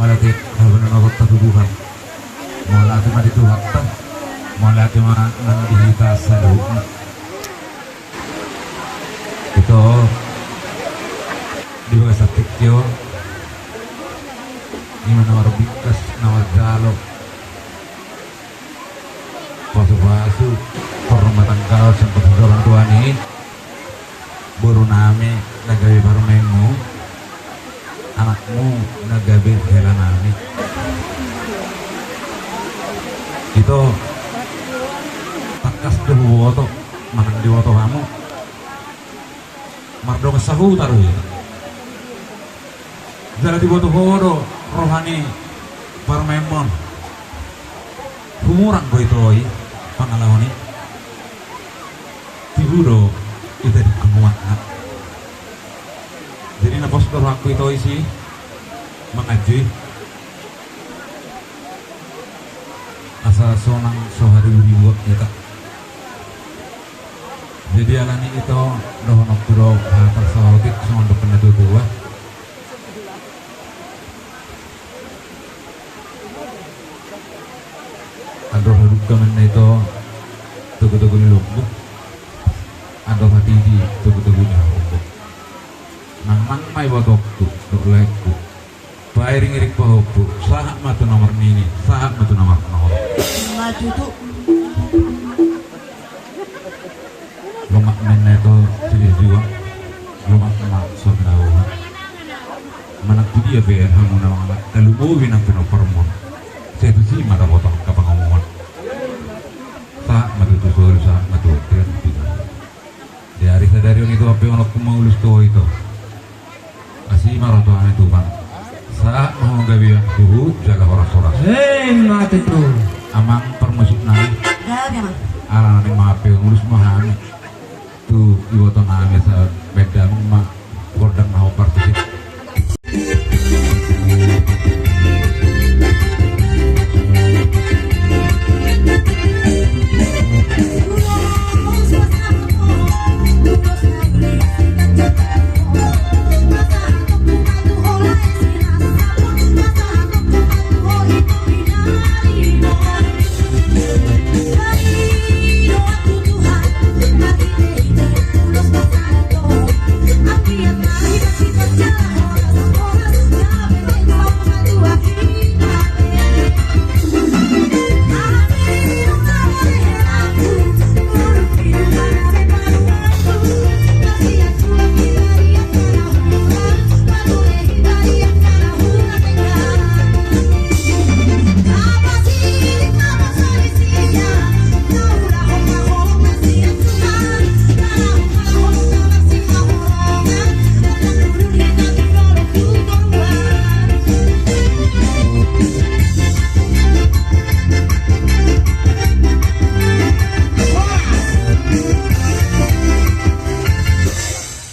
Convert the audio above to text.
malati haban na pagtatuduhan. Malati madituhatan. Malati nandihita sa loob. Ito, di ba sa tikyo, di man namarubigkas na magdalo. Pasu-pasu, perumatan kau sempat orang tua nih, baru nami nagawi barmenmu, anakmu nagawi hela nami. Itu takas debu woto, makan di woto kamu, mardong sahu taruh ya. Jalan di woto horo, rohani barmenmon, humurang gue itu pangalaman ini. Tiburo itu di kemuat. Jadi napos aku itu isi mengaji asal sonang sohari ribuak kita. Jadi alani itu dohon okturo hatar sawatik semua depan itu dua. Aduh hidup kemen itu tugu-tugu ni lumbuk. Aduh hati di tugu-tugu ni lumbuk. Nang may watok tu, lekku. Pairing irik pahopu, sahak matu nomor ini, sahak matu nomor nomor. Maju tu. Lumak men itu jadi juga. Lumak mak sonawa. Manak tu dia be hamu nawang kalau buwi nang pinopormon. Saya tu sih mata watok kapang omongan. Sahak matu tu suruh sahak matu tiap tiap. Di hari sadari itu apa yang aku mau lulus tu itu. Asih marah tu ane tu bang. Saat mau gawe suhu jaga horas-horas. Mati tu. Amang permusik nang. Gawe mah. Alang ane mape ngurus mahami. Tu iwoto nami sa beda mak